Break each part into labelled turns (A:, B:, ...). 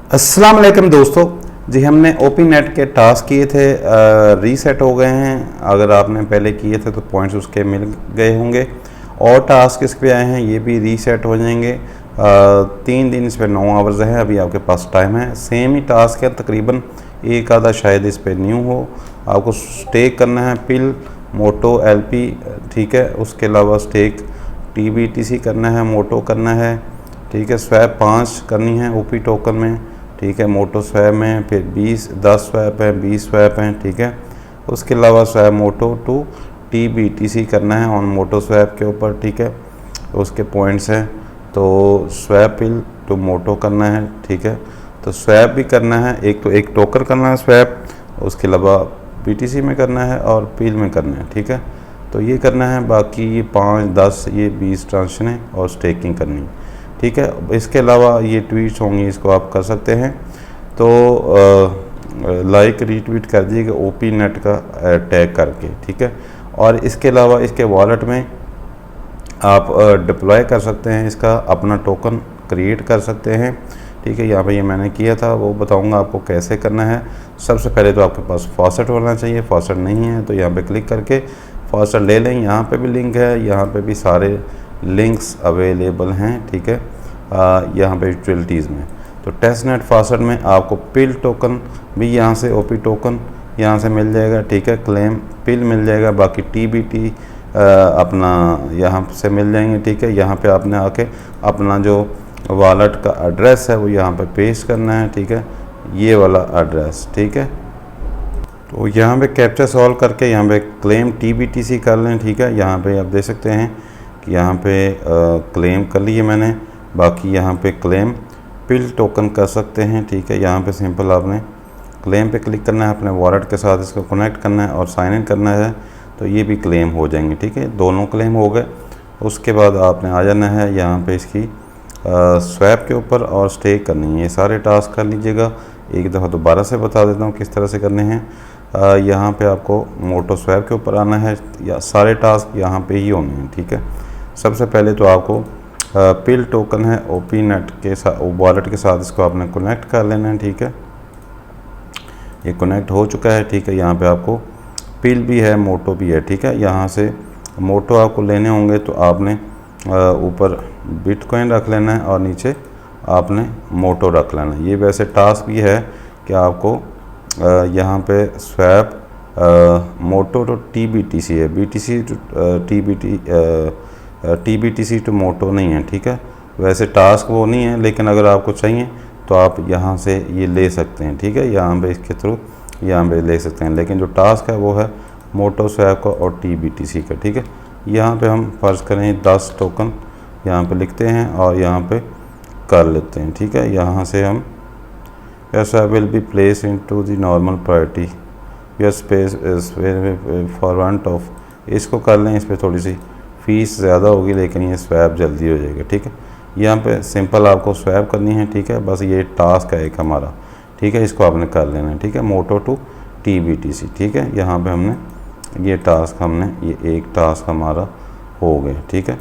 A: अस्सलाम वालेकुम दोस्तों जी। हमने ओपी नेट के टास्क किए थे, रीसेट हो गए हैं। अगर आपने पहले किए थे तो पॉइंट्स उसके मिल गए होंगे। और टास्क इस पे आए हैं, ये भी रीसेट हो जाएंगे। 3 दिन इस पर 9 आवर्स है, अभी आपके पास टाइम है। सेम ही टास्क है, तकरीबन एक आधा शायद इस पर न्यू हो। आपको स्टेक करना है पिल मोटो एलपी, ठीक है। उसके अलावा स्टेक टीबीटीसी करना है, मोटो करना है, ठीक है। स्वैप 5 करनी है ओपी टोकन में, ठीक है। मोटो स्वैप में फिर 10 स्वैप हैं, 20 स्वैप हैं, ठीक है। उसके अलावा स्वैप मोटो टू टीबीटीसी करना है ऑन मोटो स्वैप के ऊपर, ठीक है। उसके पॉइंट्स हैं, तो स्वैप पिल टू मोटो करना है, ठीक है। तो स्वैप भी करना है, एक टोकर करना है स्वैप, उसके अलावा बीटीसी में करना है और पिल में करना है, ठीक है। तो ये करना है। बाकी ये 5, 10, ये 20 ट्रांजेक्शन है और स्टेकिंग करनी है, ठीक है। इसके अलावा ये ट्वीट्स होंगी, इसको आप कर सकते हैं। तो लाइक रीट्वीट कर दीजिएगा ओपी नेट का टैग करके, ठीक है। और इसके अलावा इसके वॉलेट में आप डिप्लॉय कर सकते हैं, इसका अपना टोकन क्रिएट कर सकते हैं, ठीक है। यहाँ पे ये मैंने किया था, वो बताऊंगा आपको कैसे करना है। सबसे पहले तो आपके पास फॉसेट होना चाहिए। फॉसेट नहीं है तो यहाँ पे क्लिक करके फॉसेट ले लें। यहाँ पे भी लिंक है, यहाँ पे भी सारे लिंक्स अवेलेबल हैं, ठीक है। यहाँ पे यूटिलिटीज़ में तो टेस्टनेट फॉसेट में आपको पिल टोकन भी यहाँ से ओपी टोकन यहाँ से मिल जाएगा, ठीक है। क्लेम पिल मिल जाएगा, बाकी टीबीटी अपना यहाँ से मिल जाएंगे, ठीक है। यहाँ पे आपने आके अपना जो वॉलेट का एड्रेस है वो यहाँ पे पेस्ट करना है, ठीक है। ये वाला एड्रेस, ठीक है। तो यहाँ पे कैप्चा सॉल्व करके यहाँ पे क्लेम टीबीटीसी कर लें, ठीक है। यहाँ पे आप देख सकते हैं कि यहाँ पे क्लेम कर लिए मैंने। बाकी यहाँ पे क्लेम पिल टोकन कर सकते हैं, ठीक है। यहाँ पे सिंपल आपने क्लेम पे क्लिक करना है, अपने वॉलेट के साथ इसको कनेक्ट करना है और साइन इन करना है, तो ये भी क्लेम हो जाएंगे, ठीक है। दोनों क्लेम हो गए। उसके बाद आपने आ जाना है यहाँ पे इसकी स्वैप के ऊपर और स्टेक करनी है। ये सारे टास्क कर लीजिएगा। एक दफ़ा दोबारा से बता देता हूँ किस तरह से करने हैं। यहाँ पे आपको मोटो स्वैप के ऊपर आना है, या सारे टास्क यहाँ पे ही होने हैं, ठीक है। सबसे पहले तो आपको पिल टोकन है ओपी नेट के साथ, वॉलेट के साथ इसको आपने कनेक्ट कर लेना है, ठीक है। ये कनेक्ट हो चुका है, ठीक है। यहाँ पे आपको पिल भी है, मोटो भी है, ठीक है। यहाँ से मोटो आपको लेने होंगे तो आपने ऊपर बिटकॉइन रख लेना है और नीचे आपने मोटो रख लेना है। ये वैसे टास्क भी है कि आपको यहाँ पे स्वैप मोटो टू टीबीटीसी है, बीटीसी टू टीबीटीसी टू मोटो नहीं है, ठीक है। वैसे टास्क वो नहीं है, लेकिन अगर आपको चाहिए तो आप यहाँ से ये ले सकते हैं, ठीक है। यहाँ पे इसके थ्रू यहाँ पे ले सकते हैं, लेकिन जो टास्क है वो है मोटो स्वैप का और टीबीटीसी का, ठीक है। यहाँ पे हम फ़र्ज़ करें 10 टोकन यहाँ पे लिखते हैं और यहाँ पे कर लेते हैं, ठीक है। यहाँ से हम yes I will be place in to the normal priority your space for want of, इसको कर लें। इस पर थोड़ी सी फ़ीस ज़्यादा होगी, लेकिन ये स्वैप जल्दी हो जाएगा, ठीक है। यहाँ पे सिंपल आपको स्वैप करनी है, ठीक है। बस ये टास्क है एक हमारा, ठीक है। इसको आपने कर लेना है, ठीक है। मोटो टू टीबीटीसी, ठीक है। यहाँ पे हमने ये टास्क ये एक टास्क हमारा हो गया, ठीक है।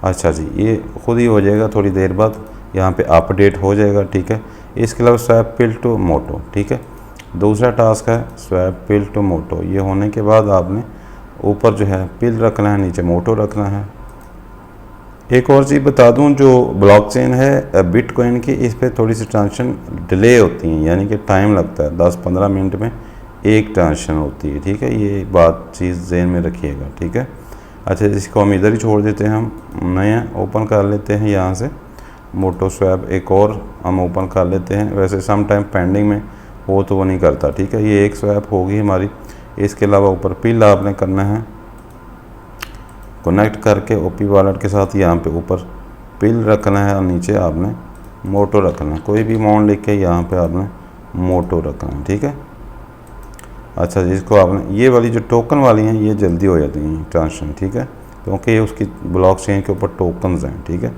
A: अच्छा जी, ये खुद ही हो जाएगा थोड़ी देर बाद, यहाँ पे अपडेट हो जाएगा, ठीक है। इसके अलावा स्वैप पिल टू मोटो, ठीक है। दूसरा टास्क है स्वैप पिल टू मोटो। ये होने के बाद आपने ऊपर जो है पिल रखना है, नीचे मोटो रखना है। एक और चीज़ बता दूं, जो ब्लॉकचेन है बिटकॉइन की, इस पर थोड़ी सी ट्रांजेक्शन डिले होती हैं, यानी कि टाइम लगता है। 10-15 मिनट में एक ट्रांजेक्शन होती है, ठीक है। ये बात चीज़ ज़हन में रखिएगा, ठीक है। अच्छा, इसको हम इधर ही छोड़ देते हैं। हम नया ओपन कर लेते हैं यहाँ से मोटो स्वैप, एक और हम ओपन कर लेते हैं। वैसे सम टाइम पेंडिंग में हो तो वो नहीं करता, ठीक है। ये एक स्वैप होगी हमारी। इसके अलावा ऊपर पिल आपने करना है, कनेक्ट करके ओपी वॉलेट के साथ यहाँ पे ऊपर पिल रखना है और नीचे आपने मोटो रखना है। कोई भी अमाउंट लिख के यहाँ पे आपने मोटो रखना है, ठीक है। अच्छा जी, इसको आपने ये वाली जो टोकन वाली हैं ये जल्दी हो जाती हैं ट्रांजेक्शन, ठीक है, क्योंकि ये उसकी ब्लॉकचेन के ऊपर टोकन्स हैं, ठीक है।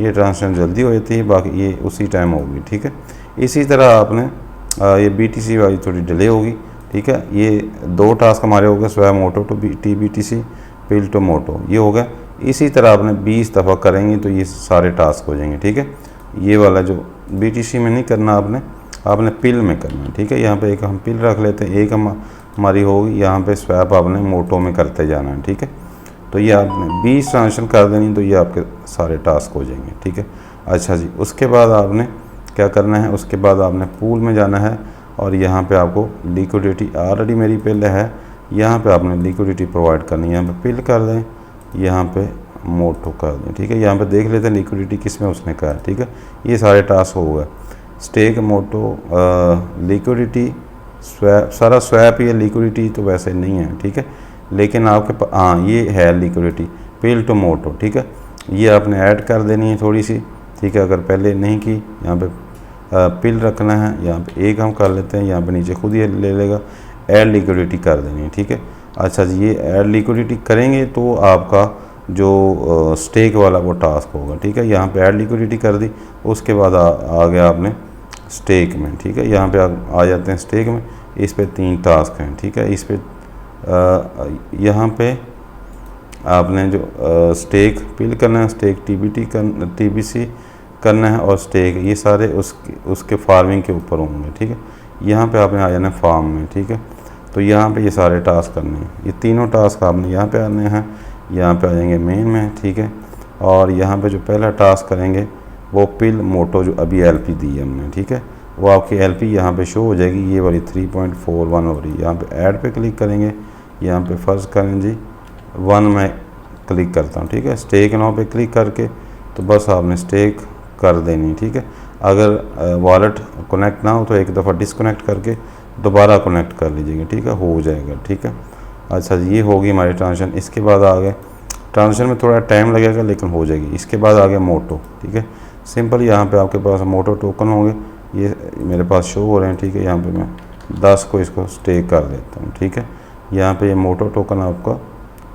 A: ये ट्रांजेक्शन जल्दी हो जाती है, बाकी ये उसी टाइम होगी, ठीक है। इसी तरह आपने ये बीटीसी वाली थोड़ी डिले होगी, ठीक है। ये 2 टास्क हमारे हो गए, swap moto to TBTC, pill to moto, ये हो गया। इसी तरह आपने 20 दफ़ा करेंगे तो ये सारे टास्क हो जाएंगे, ठीक है। ये वाला जो बीटीसी में नहीं करना आपने, आपने पिल में करना है, ठीक है। यहाँ पे एक हम पिल रख लेते हैं, एक हमारी होगी, यहाँ पे स्वैप आपने मोटो में करते जाना है, ठीक है। तो ये आपने 20 ट्रांजेक्शन कर देनी, तो ये आपके सारे टास्क हो जाएंगे, ठीक है। अच्छा जी, उसके बाद आपने क्या करना है, उसके बाद आपने पूल में जाना है और यहाँ पे आपको लिक्विडिटी ऑलरेडी मेरी पहले है, यहाँ पे आपने लिक्विडिटी प्रोवाइड करनी है। यहाँ पे पिल कर दें, यहाँ पे मोटो कर दें, ठीक है। यहाँ पे देख लेते हैं लिक्विडिटी किस में उसने कहा है, ठीक है। ये सारे टास्क हो गए, स्टेक, मोटो, लिक्विडिटी, स्वैप, सारा स्वैप। ये लिक्विडिटी तो वैसे नहीं है, ठीक है, लेकिन आपके पास हाँ ये है लिक्विडिटी, पिल टू मोटो, ठीक है। ये आपने ऐड कर देनी है थोड़ी सी, ठीक है। अगर पहले नहीं की, यहाँ पे पिल रखना है, यहाँ पे एक हम कर लेते हैं, यहाँ पे नीचे खुद ही ले लेगा, ऐड लिक्विडिटी कर देनी है, ठीक है। अच्छा जी, ये ऐड लिक्विडिटी करेंगे तो आपका जो स्टेक वाला वो टास्क होगा, ठीक है। यहाँ पे ऐड लिक्विडिटी कर दी, उसके बाद आ गया आपने स्टेक में, ठीक है। यहाँ पे आ जाते हैं स्टेक में, इस पे 3 टास्क हैं, ठीक है। इस पे यहाँ पे आपने जो स्टेक पिल करना है, स्टेक TBC करना है और स्टेक, ये सारे उसके फार्मिंग के ऊपर होंगे, ठीक है। यहाँ पे आपने आ जाना है फार्म में, ठीक है। तो यहाँ पे ये सारे टास्क करने हैं, ये तीनों टास्क आपने यहाँ पे आने हैं, यहाँ पे आ जाएंगे मेन में, ठीक है। और यहाँ पे जो पहला टास्क करेंगे वो पिल मोटो जो अभी LP दी है हमने, ठीक है, वो आपकी LP यहाँ पे शो हो जाएगी, ये वाली 3.41 हो रही है। यहाँ पे ऐड पे क्लिक करेंगे, यहाँ पे फर्स्ट करें जी 1 में क्लिक करता हूँ, ठीक है। स्टेक नाउ पे क्लिक करके तो बस आपने स्टेक कर देनी, ठीक है। अगर वॉलेट कनेक्ट ना हो तो एक दफ़ा डिसकनेक्ट करके दोबारा कनेक्ट कर लीजिएगा, ठीक है, हो जाएगा, ठीक है। अच्छा जी, ये होगी हमारी ट्रांजेक्शन। इसके बाद आ गए ट्रांजेक्शन में थोड़ा टाइम लगेगा लेकिन हो जाएगी। इसके बाद आ गया मोटो, ठीक है। सिंपल यहाँ पे आपके पास मोटो टोकन होंगे, ये मेरे पास शो हो रहे हैं, ठीक है। यहाँ पे मैं 10 को इसको स्टेक कर देता हूँ, ठीक है। यहाँ पे ये मोटो टोकन आपका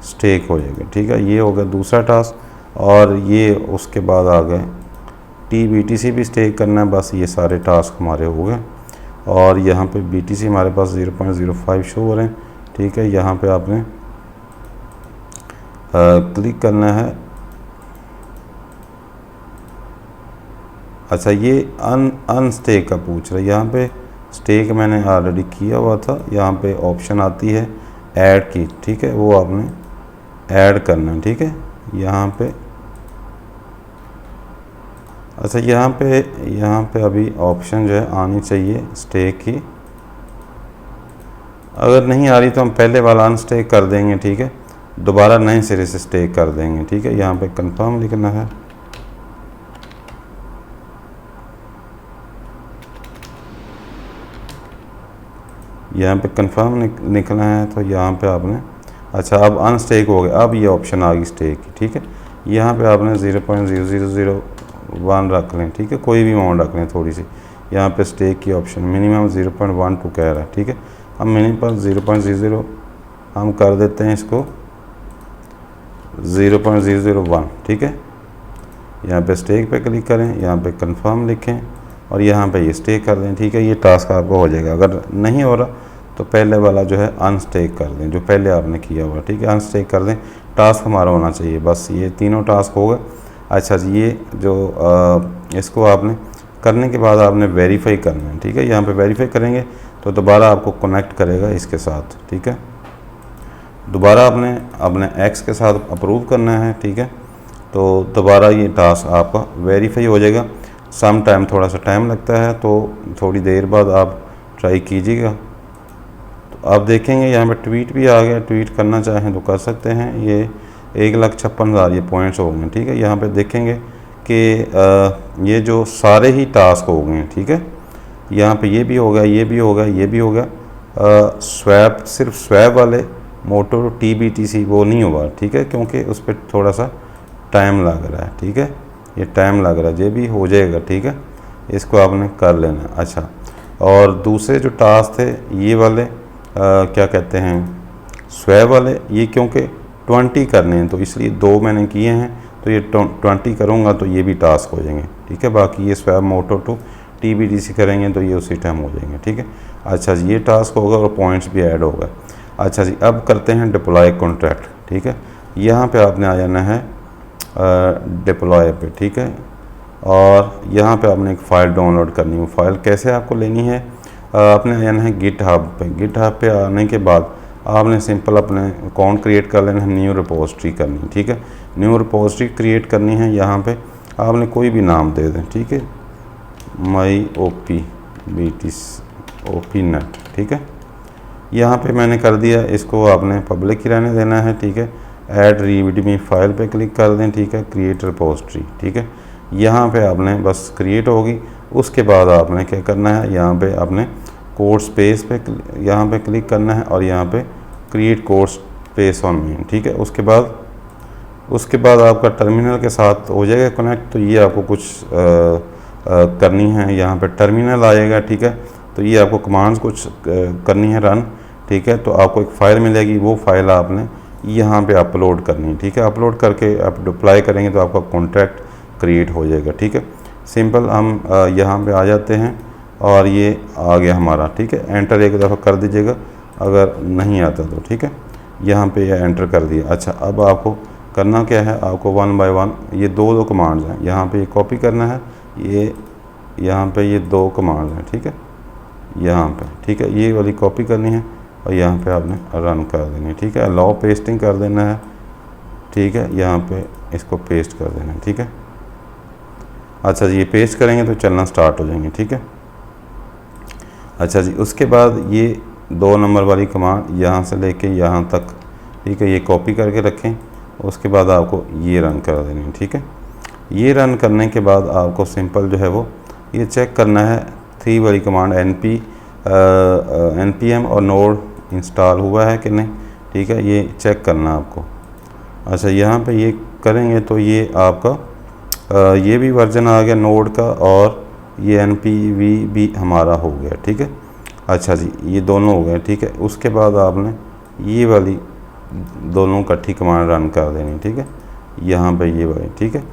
A: स्टेक हो जाएगा, ठीक है। ये हो गया दूसरा टास्क। और ये उसके बाद आ गए TBTC भी स्टेक करना है, बस ये सारे टास्क हमारे हो गए। और यहाँ पे BTC हमारे पास 0.05 शो हो रहे हैं, ठीक है। यहाँ पे आपने क्लिक करना है। अच्छा, ये अनस्टेक का पूछ रहा है, यहाँ पे स्टेक मैंने ऑलरेडी किया हुआ था। यहाँ पे ऑप्शन आती है ऐड की, ठीक है, वो आपने ऐड करना है, ठीक है। यहाँ पे अच्छा, यहाँ पे अभी ऑप्शन जो है आनी चाहिए स्टेक की। अगर नहीं आ रही तो हम पहले वाला अनस्टेक कर देंगे, ठीक है, दोबारा नए सिरे से स्टेक कर देंगे, ठीक है। यहाँ पे कंफर्म लिखना है। यहाँ पे कंफर्म लिखना है, तो यहाँ पे आपने अच्छा अब अनस्टेक हो गया, अब ये ऑप्शन आ गई स्टेक की, ठीक है। यहाँ पे आपने 0.0001 रख लें, ठीक है, कोई भी अमाउंट रख लें थोड़ी सी। यहाँ पे स्टेक की ऑप्शन मिनिमम 0.12 कह रहा है, ठीक है। हम मिनिमम 0.00 हम कर देते हैं इसको 0.001, ठीक है। यहाँ पे स्टेक पे क्लिक करें, यहाँ पे कंफर्म लिखें और यहाँ पे ये स्टेक कर दें, ठीक है। ये टास्क आपको हो जाएगा। अगर नहीं हो रहा तो पहले वाला जो है अनस्टेक कर दें, जो पहले आपने किया हुआ, ठीक है, अनस्टेक कर दें। टास्क हमारा होना चाहिए, बस ये तीनों टास्क हो गए। अच्छा जी, ये जो इसको आपने करने के बाद आपने वेरीफाई करना है, ठीक है। यहाँ पे वेरीफाई करेंगे तो दोबारा आपको कनेक्ट करेगा इसके साथ, ठीक है। दोबारा आपने अपने एक्स के साथ अप्रूव करना है, ठीक है। तो दोबारा ये टास्क आपका वेरीफाई हो जाएगा। सम टाइम थोड़ा सा टाइम लगता है, तो थोड़ी देर बाद आप ट्राई कीजिएगा। तो आप देखेंगे यहाँ पे ट्वीट भी आ गया, ट्वीट करना चाहें तो कर सकते हैं। ये 1,56,000 ये पॉइंट्स हो गए, ठीक है। यहाँ पे देखेंगे कि ये जो सारे ही टास्क हो गए हैं, ठीक है। यहाँ पे ये भी हो गया, ये भी हो गया, ये भी हो गया। स्वैप, सिर्फ स्वैप वाले मोटो TBTC वो नहीं होगा, ठीक है, क्योंकि उस पर थोड़ा सा टाइम लग रहा है, ठीक है। ये टाइम लग रहा है, ये भी हो जाएगा, ठीक है। इसको आपने कर लेना है। अच्छा, और दूसरे जो टास्क थे ये वाले क्या कहते हैं स्वैप वाले, ये क्योंकि 20 करने हैं तो इसलिए 2 मैंने किए हैं, तो ये 20 करूँगा तो ये भी टास्क हो जाएंगे, ठीक है। बाकी ये स्वैप मोटो टू TBTC करेंगे तो ये उसी टाइम हो जाएंगे, ठीक है। अच्छा जी, ये टास्क होगा और पॉइंट्स भी ऐड होगा। अच्छा जी, अब करते हैं डिप्लॉय कॉन्ट्रैक्ट, ठीक है। यहाँ पे आपने आ जाना है डिप्लॉय पे, ठीक है। और यहाँ पे आपने एक फ़ाइल डाउनलोड करनी है। फाइल कैसे आपको लेनी है, आपने आना है गिट हब पे। गिट हब पे आने के बाद आपने सिंपल अपने अकाउंट क्रिएट कर लेना है, न्यू रिपोजिटरी करनी है, ठीक है। न्यू रिपोजिटरी क्रिएट करनी है, यहाँ पे आपने कोई भी नाम दे दें, ठीक है, माई ओपी नेट, ठीक है। यहाँ पे मैंने कर दिया, इसको आपने पब्लिक ही रहने देना है, ठीक है। ऐड रीडमी फाइल पे क्लिक कर दें, ठीक है, क्रिएट रिपोजिटरी, ठीक है। यहाँ पे आपने बस क्रिएट होगी। उसके बाद आपने क्या करना है, यहाँ पे आपने कोड स्पेस पे यहाँ पे क्लिक करना है और यहाँ पे create code space on main, ठीक है। उसके बाद आपका टर्मिनल के साथ हो जाएगा कनेक्ट। तो ये आपको कुछ करनी है, यहाँ पे टर्मिनल आएगा, ठीक है। तो ये आपको कमांड्स कुछ करनी है रन, ठीक है। तो आपको एक फ़ाइल मिलेगी, वो फाइल आपने यहाँ पे अपलोड करनी है, ठीक है। अपलोड करके आप डिप्लॉय करेंगे तो आपका कॉन्ट्रैक्ट क्रिएट हो जाएगा, ठीक है। सिंपल हम यहाँ पे आ जाते हैं और ये आ गया हमारा, ठीक है। एंटर एक दफ़ा कर दीजिएगा अगर नहीं आता तो, ठीक है। यहाँ पे ये एंटर कर दिया। अच्छा, अब आपको करना क्या है, आपको वन बाय वन ये दो कमांड्स हैं, यहाँ पे ये कॉपी करना है, ये यहाँ पे ये दो कमांड्स हैं, ठीक है, यहाँ पे, ठीक है। ये वाली कॉपी करनी है और यहाँ पे आपने रन कर देनी है, ठीक है। अलाउ पेस्टिंग कर देना है, ठीक है। यहाँ पे इसको पेस्ट कर देना है, ठीक है। अच्छा जी, ये पेस्ट करेंगे तो चलना स्टार्ट हो जाएंगे, ठीक है। अच्छा जी, उसके बाद ये 2 नंबर वाली कमांड यहाँ से लेके यहाँ तक, ठीक है, ये कॉपी करके रखें। उसके बाद आपको ये रन कर देनी है, ठीक है। ये रन करने के बाद आपको सिंपल जो है वो ये चेक करना है 3 वाली कमांड npm और नोड इंस्टॉल हुआ है कि नहीं, ठीक है, ये चेक करना आपको। अच्छा, यहाँ पे ये करेंगे तो ये आपका ये भी वर्जन आ गया नोड का और ये npv भी हमारा हो गया, ठीक है। अच्छा जी, ये दोनों हो गए, ठीक है। उसके बाद आपने ये वाली दोनों इकट्ठी कमांड रन कर देनी, ठीक है, यहाँ पे ये वाली, ठीक है।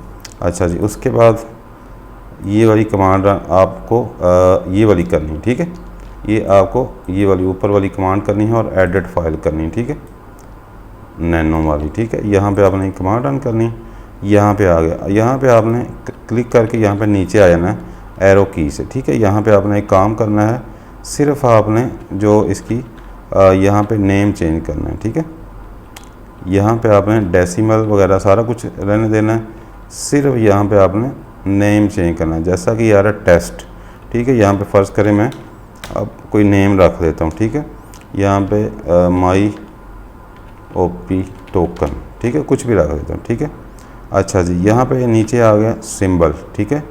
A: अच्छा जी, उसके बाद ये वाली कमांड आपको ये वाली करनी, ठीक है। ये आपको ये वाली ऊपर वाली कमांड करनी है और एडिट फाइल करनी, ठीक है, नैनो वाली, ठीक है। यहाँ पे आपने कमांड रन करनी, यहाँ पे आ गया। यहाँ पे आपने क्लिक करके यहाँ पे नीचे आ जाना है एरो की से, ठीक है। यहाँ पे आपने एक काम करना है, सिर्फ आपने जो इसकी यहाँ पे नेम चेंज करना है, ठीक है। यहाँ पे आपने डेसिमल वगैरह सारा कुछ रहने देना है, सिर्फ यहाँ पे आपने नेम चेंज करना है। जैसा कि यार टेस्ट, ठीक है, यहाँ पे फ़र्ज़ करें मैं अब कोई नेम रख देता हूँ, ठीक है। यहाँ पे माई ओपी टोकन, ठीक है, कुछ भी रख देता हूँ, ठीक है। अच्छा जी, यहाँ पे नीचे आ गया सिंबल, ठीक है।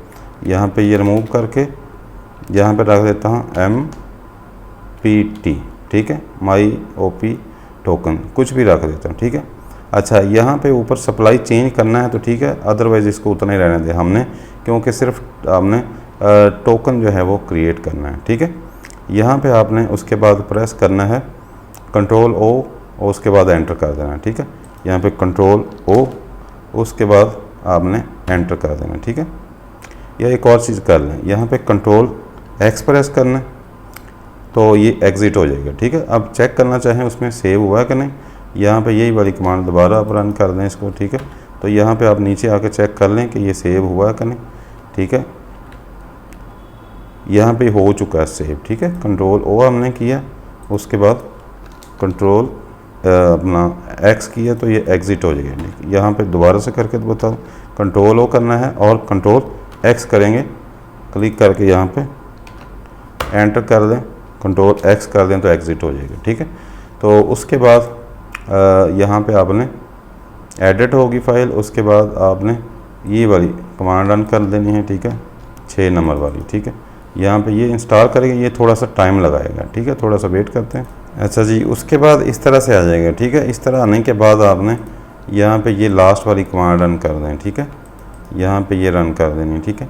A: यहाँ पे ये रिमूव करके यहाँ पे रख देता हूँ MPT, ठीक है, माई ओपी टोकन, कुछ भी रख देता हूँ, ठीक है। अच्छा, यहाँ पे ऊपर सप्लाई चेंज करना है तो ठीक है, अदरवाइज़ इसको उतना ही रहने दे हमने, क्योंकि सिर्फ आपने टोकन जो है वो क्रिएट करना है, ठीक है। यहाँ पे आपने उसके बाद प्रेस करना है कंट्रोल O और उसके बाद एंटर कर देना है, ठीक है। यहाँ पे कंट्रोल O, उसके बाद आपने एंटर कर देना, ठीक है। या एक और चीज़ कर लें, यहाँ पे कंट्रोल X प्रेस करना है तो ये एग्ज़िट हो जाएगा, ठीक है। अब चेक करना चाहें उसमें सेव हुआ है कि नहीं, यहाँ पे यही वाली कमांड दोबारा आप रन कर दें इसको, ठीक है। तो यहाँ पे आप नीचे आके चेक कर लें कि ये सेव हुआ है कि नहीं, ठीक है। यहाँ पे हो चुका है सेव, ठीक है। कंट्रोल O हमने किया, उसके बाद कंट्रोल अपना X किया तो ये एग्ज़िट हो जाएगा। यहाँ पे दोबारा से करके तो बताओ, कंट्रोल O करना है और कंट्रोल X करेंगे, क्लिक करके यहाँ पे एंटर कर दें, कंट्रोल X कर दें तो एग्ज़िट हो जाएगा, ठीक है। तो उसके बाद यहाँ पे आपने एडिट होगी फाइल, उसके बाद आपने ये वाली कमांड रन कर देनी है, ठीक है, 6 नंबर वाली, ठीक है। यहाँ पे ये इंस्टॉल करेंगे, ये थोड़ा सा टाइम लगाएगा, ठीक है, थोड़ा सा वेट करते हैं। अच्छा जी, उसके बाद इस तरह से आ जाएगा, ठीक है। इस तरह आने के बाद आपने यहाँ पे ये लास्ट वाली कमांड रन कर दें, ठीक है, यहाँ पे ये रन कर देनी, ठीक है।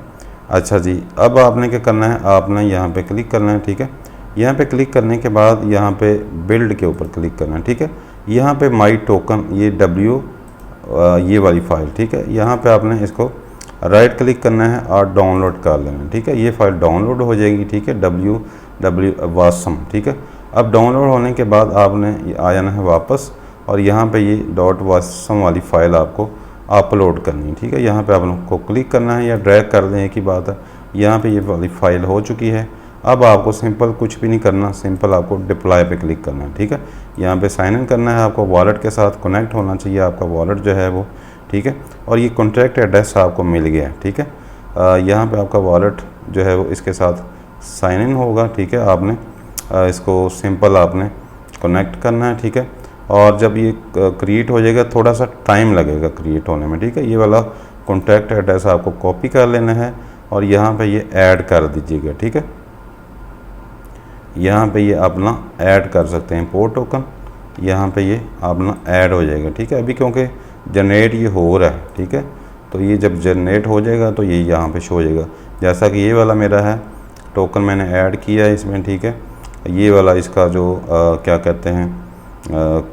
A: अच्छा जी, अब आपने क्या करना है, आपने यहाँ पे क्लिक करना है, ठीक है। यहाँ पे क्लिक करने के बाद यहाँ पे बिल्ड के ऊपर क्लिक करना है, ठीक है। यहाँ पे माई टोकन ये ये वाली फाइल, ठीक है, यहाँ पे आपने इसको राइट क्लिक करना है और डाउनलोड कर लेना, ठीक है। ये फाइल डाउनलोड हो जाएगी, ठीक है, wasm, ठीक है। अब डाउनलोड होने के बाद आपने आ जाना है वापस और यहाँ पे ये .wasm वाली फ़ाइल आपको अपलोड करनी है। ठीक है, यहाँ पे आप लोग को क्लिक करना है या ड्रैग कर दें, एक ही बात है। यहाँ पे ये वाली फाइल हो चुकी है। अब आपको सिंपल कुछ भी नहीं करना, सिंपल आपको डिप्लॉय पे क्लिक करना है। ठीक है, यहाँ पे साइन इन करना है, आपको वॉलेट के साथ कनेक्ट होना चाहिए आपका वॉलेट जो है वो। ठीक है, और ये कॉन्टैक्ट एड्रेस आपको मिल गया है। ठीक है, यहाँ पे आपका वॉलेट जो है वो इसके साथ साइन इन होगा। ठीक है, आपने इसको सिंपल आपने कनेक्ट करना है। ठीक है, और जब ये क्रिएट हो जाएगा थोड़ा सा टाइम लगेगा क्रिएट होने में। ठीक है, ये वाला कॉन्टैक्ट एड्रेस आपको कॉपी कर लेना है और यहाँ पे ये ऐड कर दीजिएगा। ठीक है, यहाँ पे ये अपना ऐड कर सकते हैं इंपोर्ट टोकन, यहाँ पे ये अपना ऐड हो जाएगा। ठीक है, अभी क्योंकि जनरेट ये हो रहा है। ठीक है, तो ये जब जनरेट हो जाएगा तो ये यहाँ पे शो हो जाएगा। जैसा कि ये वाला मेरा है टोकन मैंने ऐड किया है इसमें। ठीक है, ये वाला इसका जो क्या कहते हैं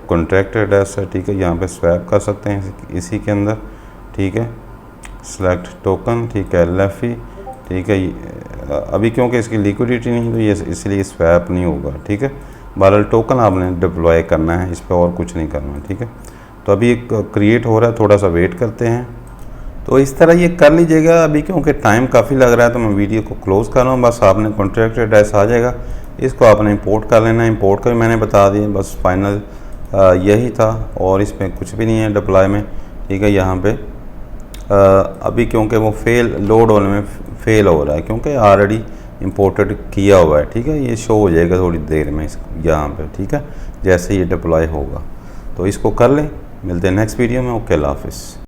A: कॉन्ट्रैक्ट एड्रेस है। ठीक है, यहाँ पे स्वैप कर सकते हैं इसी के अंदर। ठीक है, सेलेक्ट टोकन। ठीक है, LFE। ठीक है, अभी क्योंकि इसकी लिक्विडिटी नहीं तो ये इसलिए स्वैप नहीं होगा। ठीक है, बहरहाल टोकन आपने डिप्लॉय करना है, इस पर और कुछ नहीं करना। ठीक है, तो अभी एक क्रिएट हो रहा है, थोड़ा सा वेट करते हैं। तो इस तरह ये कर लीजिएगा। अभी क्योंकि टाइम काफ़ी लग रहा है तो मैं वीडियो को क्लोज़ कर रहा हूँ। बस आपने कॉन्ट्रैक्ट एड्रेस आ जाएगा, इसको आपने इंपोर्ट कर लेना है। इंपोर्ट का भी मैंने बता दिया, बस फाइनल यही था और इसमें कुछ भी नहीं है डिप्लॉय में। ठीक है, यहाँ पे अभी क्योंकि वो लोड होने में फेल हो रहा है क्योंकि ऑलरेडी इंपोर्टेड किया हुआ है। ठीक है, ये शो हो जाएगा थोड़ी देर में यहाँ पे। ठीक है, जैसे ये डिप्लॉय होगा तो इसको कर लें। मिलते हैं नेक्स्ट वीडियो में। ओके, अल्लाह हाफिज़।